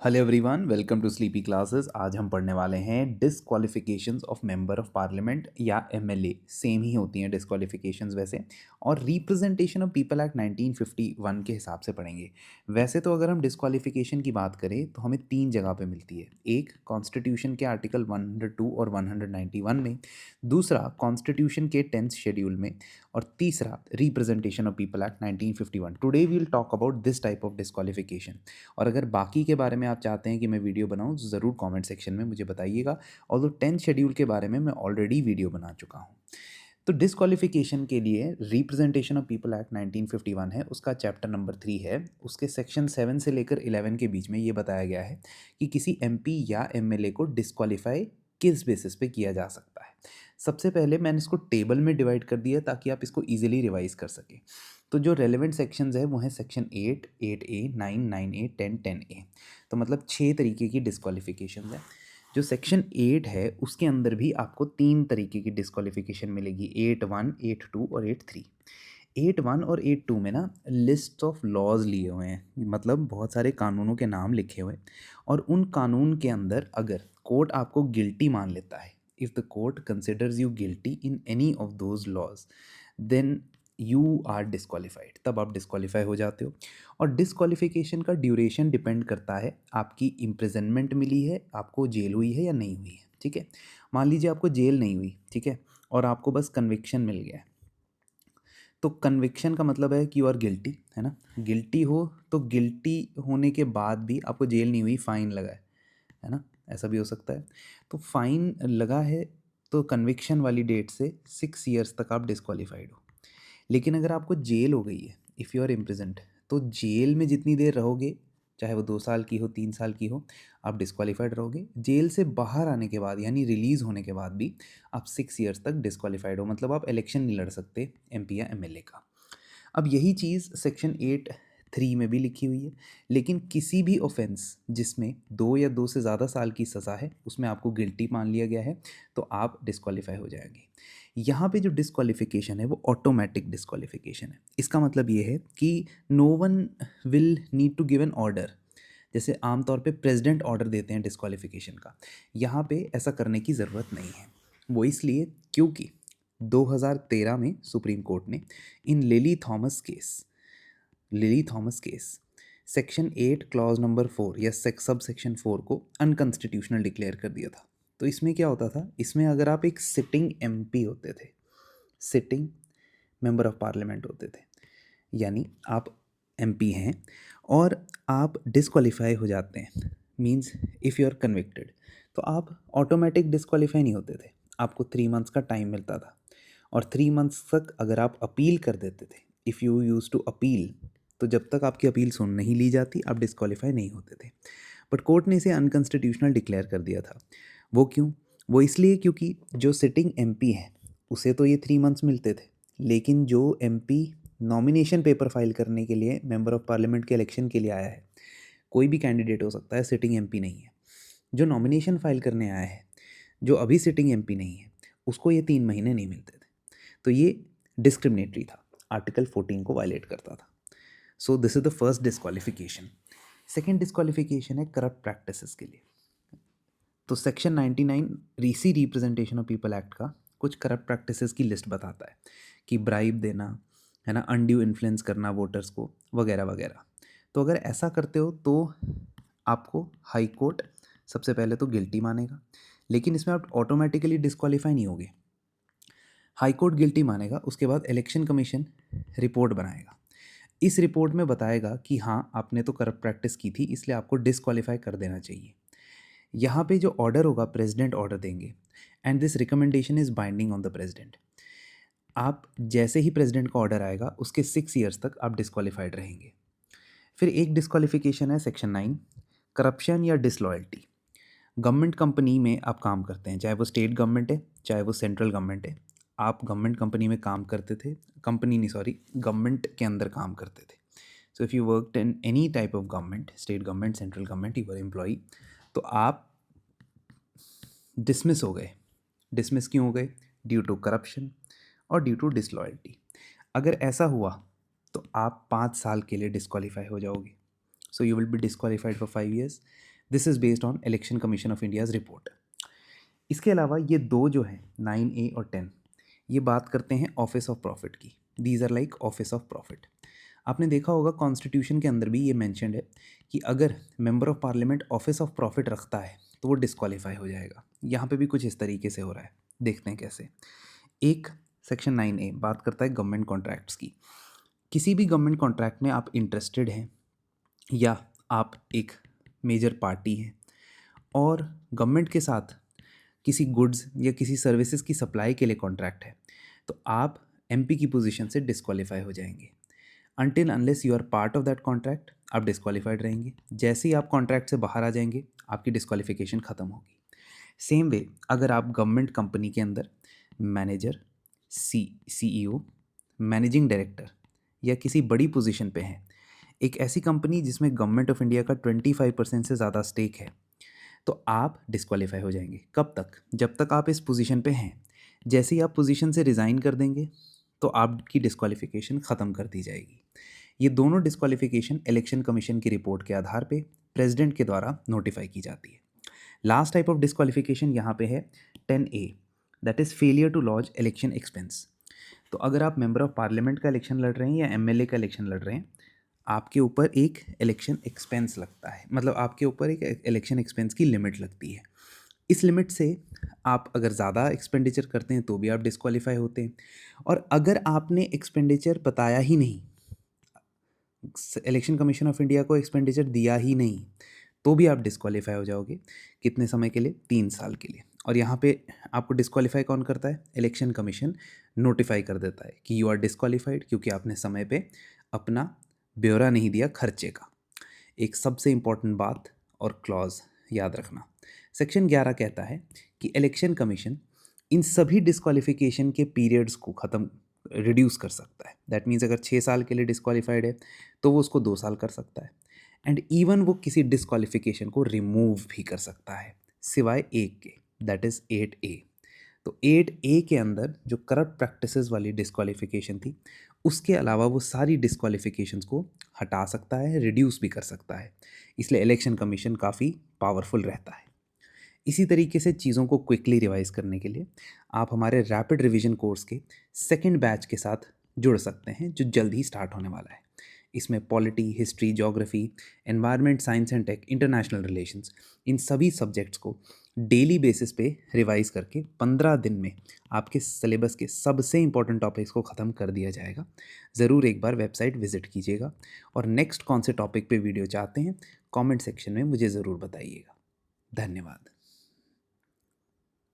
Hello everyone, welcome to sleepy classes. आज हम पढ़ने वाले हैं disqualifications of member of parliament या एमएलए। सेम ही होती हैं डिसक्वालिफिकेशंस वैसे, और रिप्रेजेंटेशन ऑफ पीपल एक्ट 1951 के हिसाब से पढ़ेंगे। वैसे तो अगर हम डिसक्वालिफिकेशन की बात करें तो हमें तीन जगह पे मिलती है। एक कॉन्स्टिट्यूशन के आर्टिकल 102 और 191 में, दूसरा कॉन्स्टिट्यूशन के 10th शेड्यूल में, और तीसरा representation of people act 1951। Today we will talk about this type of disqualification. और अगर बाकी के बारे में आप चाहते हैं कि मैं वीडियो बनाऊं तो ज़रूर कमेंट सेक्शन में मुझे बताइएगा। और 10th शेड्यूल के बारे में मैं ऑलरेडी वीडियो बना चुका हूं। तो डिसक्वालिफिकेशन के लिए रिप्रेजेंटेशन ऑफ पीपल एक्ट 1951 है, उसका चैप्टर नंबर 3 है। उसके सेक्शन 7 से लेकर 11 के बीच में ये बताया गया है कि किसी एमपी या एमएलए को डिसक्वालीफाई किस बेसिस पे किया जा सकता है। सबसे पहले मैंने इसको टेबल में डिवाइड कर दिया ताकि आप इसको ईजिली रिवाइज कर सकें। तो जो रेलेवेंट सेक्शंस है वो हैं सेक्शन 8, 8A, 9, 9A, 10, 10A। तो मतलब 6 तरीके की डिसक्वालिफिकेशन है। जो सेक्शन 8 है उसके अंदर भी आपको 3 तरीके की डिसक्वालिफिकेशन मिलेगी, 8(1), 8(2) और 8(3). 8(1) और 8(2) में ना लिस्ट ऑफ लॉज लिए हुए हैं, मतलब बहुत सारे कानूनों के नाम लिखे हुए हैं। और उन कानून के अंदर अगर कोर्ट आपको गिल्टी मान लेता है, if the court considers you guilty in any of those laws, then you are disqualified, तब आप डिसक्वालीफाई हो जाते हो। और डिसक्वालिफिकेशन का ड्यूरेशन डिपेंड करता है आपकी इम्प्रिजनमेंट मिली है, आपको जेल हुई है या नहीं हुई है। ठीक है, मान लीजिए आपको जेल नहीं हुई, ठीक है, और आपको बस कन्विक्शन मिल गया है। तो कन्विक्शन का मतलब है कि यू आर गिल्टी, है ना। गिल्टी हो तो गिल्टी होने के बाद भी आपको जेल नहीं हुई, फ़ाइन लगा है ना, ऐसा भी हो सकता है। तो फाइन लगा है तो कन्विक्शन वाली डेट से 6 ईयर्स तक आप डिसक्वालीफाइड हो। लेकिन अगर आपको जेल हो गई है, इफ़ यू आर इम्प्रिजन्ड, तो जेल में जितनी देर रहोगे, चाहे वो 2 साल की हो, 3 साल की हो, आप डिसक्वालीफाइड रहोगे। जेल से बाहर आने के बाद यानी रिलीज़ होने के बाद भी आप 6 ईयर्स तक डिसक्वालीफाइड हो, मतलब आप इलेक्शन नहीं लड़ सकते एमपी या एमएलए का। अब यही चीज़ सेक्शन 8(3) में भी लिखी हुई है। लेकिन किसी भी ऑफेंस जिसमें 2 या 2 से ज़्यादा साल की सज़ा है उसमें आपको गिल्टी मान लिया गया है तो आप डिसक्वालीफाई हो जाएंगे। यहाँ पे जो डिसक्वालिफिकेशन है वो ऑटोमेटिक डिसक्वालिफिकेशन है। इसका मतलब ये है कि no one will need to give an order. जैसे आमतौर पे प्रेसिडेंट ऑर्डर देते हैं डिसक्वालिफिकेशन का, यहाँ पे ऐसा करने की ज़रूरत नहीं है। वो इसलिए क्योंकि 2013 में सुप्रीम कोर्ट ने in Lily Thomas case section 8 clause number 4 या सब सेक्शन 4 को अनकॉन्स्टिट्यूशनल डिक्लेयर कर दिया था। तो इसमें क्या होता था, इसमें अगर आप एक सिटिंग एमपी होते थे, सिटिंग मेंबर ऑफ पार्लियामेंट होते थे, यानी आप एमपी हैं और आप डिसक्वालीफाई हो जाते हैं, means if you are convicted, तो आप ऑटोमेटिक डिसक्वालीफाई नहीं होते थे। आपको 3 मंथ्स का टाइम मिलता था, और 3 मंथ्स तक अगर आप अपील कर देते थे, if you use to appeal, तो जब तक आपकी अपील सुन नहीं ली जाती आप डिसक्वालीफाई नहीं होते थे। बट कोर्ट ने इसे अनकॉन्स्टिट्यूशनल डिक्लेयर कर दिया था। वो क्यों? वो इसलिए क्योंकि जो सिटिंग एमपी है उसे तो ये 3 मंथ्स मिलते थे, लेकिन जो एमपी नॉमिनेशन पेपर फाइल करने के लिए मेंबर ऑफ पार्लियामेंट के इलेक्शन के लिए आया है, कोई भी कैंडिडेट हो सकता है, सिटिंग एमपी नहीं है, जो नॉमिनेशन फाइल करने आया है, जो अभी सिटिंग एमपी नहीं है, उसको ये 3 महीने नहीं मिलते थे। तो ये डिस्क्रिमिनेटरी था, आर्टिकल 14 को वायलेट करता था। So this is the first disqualification. Second disqualification है करप्ट प्रैक्टिसेस के लिए। तो सेक्शन 99 रीसी रिप्रेजेंटेशन ऑफ पीपल एक्ट का कुछ करप्ट प्रैक्टिसेस की लिस्ट बताता है कि ब्राइब देना, है ना, अनड्यू इन्फ्लुएंस करना वोटर्स को, वगैरह वगैरह। तो अगर ऐसा करते हो तो आपको हाई कोर्ट सबसे पहले तो गिल्टी मानेगा, लेकिन इसमें आप ऑटोमेटिकली डिस्क्वालीफाई नहीं होगे। हाई कोर्ट गिल्टी मानेगा, उसके बाद इलेक्शन कमीशन रिपोर्ट बनाएगा। इस रिपोर्ट में बताएगा कि हाँ आपने तो करप्ट प्रैक्टिस की थी, इसलिए आपको डिस्क्वालीफाई कर देना चाहिए। यहाँ पे जो ऑर्डर होगा प्रेसिडेंट ऑर्डर देंगे, and this recommendation is binding on the president. आप जैसे ही प्रेसिडेंट का ऑर्डर आएगा उसके 6 ईयर्स तक आप डिस्क्वालीफाइड रहेंगे। फिर एक डिस्क्वालिफिकेशन है सेक्शन 9, करप्शन या डिसलॉयल्टी। गवर्नमेंट कंपनी में आप काम करते हैं, चाहे वो स्टेट गवर्नमेंट है चाहे वो सेंट्रल गवर्नमेंट है, आप गवर्नमेंट कंपनी में काम करते थे, कंपनी नहीं सॉरी, गवर्नमेंट के अंदर काम करते थे। So if you worked in any type of government, state government, central government, you are employee, तो आप डिसमिस हो गए। डिसमिस क्यों हो गए? ड्यू टू करप्शन और ड्यू टू डिसलॉयल्टी। अगर ऐसा हुआ तो आप 5 साल के लिए डिस्क्वालीफाई हो जाओगे। So you will be disqualified for 5 years. This is based on Election Commission of India's report. इसके अलावा ये दो जो हैं 9A और 10, ये बात करते हैं ऑफिस ऑफ प्रॉफिट की. These are like office of profit. आपने देखा होगा कॉन्स्टिट्यूशन के अंदर भी ये मेंशन्ड है कि अगर member of parliament office of profit रखता है तो वो डिस्क्वालीफाई हो जाएगा. यहाँ पे भी कुछ इस तरीके से हो रहा है. देखते हैं कैसे. एक सेक्शन 9A बात करता है गवर्नमेंट कॉन्ट्रैक्ट्स की. किसी भी गवर्नमेंट कॉन्ट्रैक्ट में आप इंटरेस्टेड हैं या आप एक मेजर पार्टी हैं और गवर्नमेंट के साथ किसी गुड्स या किसी सर्विसेज की सप्लाई के लिए कॉन्ट्रैक्ट है, तो आप एमपी की पोजीशन से डिस्क्वालीफाई हो जाएंगे. Until unless you are part of that contract आप डिस्क्वालीफाइड रहेंगे. जैसे ही आप कॉन्ट्रैक्ट से बाहर आ जाएंगे आपकी डिस्क्वालिफिकेशन ख़त्म होगी. सेम वे अगर आप गवर्नमेंट कंपनी के अंदर मैनेजर, सीईओ, मैनेजिंग डायरेक्टर या किसी बड़ी पोजीशन पे हैं, एक ऐसी कंपनी जिसमें गवर्नमेंट ऑफ इंडिया का 25% से ज़्यादा स्टेक है, तो आप डिस्क्वालीफाई हो जाएंगे. कब तक? जब तक आप इस पोजीशन पे हैं. जैसे ही आप पोजीशन से रिज़ाइन कर देंगे तो आपकी डिस्क्वालिफिकेशन ख़त्म कर दी जाएगी. ये दोनों डिस्क्वालिफिकेशन इलेक्शन कमीशन की रिपोर्ट के आधार पे प्रेसिडेंट के द्वारा नोटिफाई की जाती है. लास्ट टाइप ऑफ डिस्क्वालिफिकेशन यहाँ पे है 10A, that is failure to lodge election expense. तो अगर आप मेंबर ऑफ पार्लियामेंट का इलेक्शन लड़ रहे हैं या एमएलए का इलेक्शन लड़ रहे हैं, आपके ऊपर एक इलेक्शन एक्सपेंस लगता है. मतलब आपके ऊपर एक इलेक्शन एक्सपेंस की लिमिट लगती है. इस लिमिट से आप अगर ज़्यादा एक्सपेंडिचर करते हैं तो भी आप डिस्क्वालीफाई होते हैं. और अगर आपने एक्सपेंडिचर बताया ही नहीं, इलेक्शन कमीशन ऑफ इंडिया को एक्सपेंडिचर दिया ही नहीं, तो भी आप डिस्क्वालीफाई हो जाओगे. कितने समय के लिए? 3 साल के लिए. और यहाँ पे आपको डिस्क्वालीफाई कौन करता है? इलेक्शन कमीशन नोटिफाई कर देता है कि यू आर डिस्क्वालीफाइड क्योंकि आपने समय पे अपना ब्यौरा नहीं दिया खर्चे का. एक सबसे इम्पॉर्टेंट बात और क्लॉज याद रखना. सेक्शन 11 कहता है कि इलेक्शन कमीशन इन सभी डिस्क्वालिफिकेशन के पीरियड्स को ख़त्म रिड्यूस कर सकता है. दैट मीन्स अगर 6 साल के लिए डिस्क्वालीफाइड है तो वो उसको 2 साल कर सकता है. एंड इवन वो किसी डिस्क्वालिफिकेशन को रिमूव भी कर सकता है सिवाय एक के, दैट इज़ 8A. तो 8A के अंदर जो करप्ट प्रैक्टिसेस वाली डिस्क्वालिफिकेशन थी, उसके अलावा वो सारी डिस्क्वालिफिकेशंस को हटा सकता है, रिड्यूस भी कर सकता है. इसलिए इलेक्शन कमीशन काफ़ी पावरफुल रहता है. इसी तरीके से चीज़ों को क्विकली रिवाइज करने के लिए आप हमारे रैपिड रिवीजन कोर्स के सेकंड बैच के साथ जुड़ सकते हैं जो जल्द ही स्टार्ट होने वाला है. इसमें polity, history, geography, environment, science and tech, international relations, इन सभी सब्जेक्ट्स को डेली बेसिस पे रिवाइज करके 15 दिन में आपके सिलेबस के सबसे इंपॉर्टेंट टॉपिक्स को ख़त्म कर दिया जाएगा. ज़रूर एक बार वेबसाइट विजिट कीजिएगा और नेक्स्ट कौन से टॉपिक पे वीडियो चाहते हैं कमेंट सेक्शन में मुझे ज़रूर बताइएगा. धन्यवाद.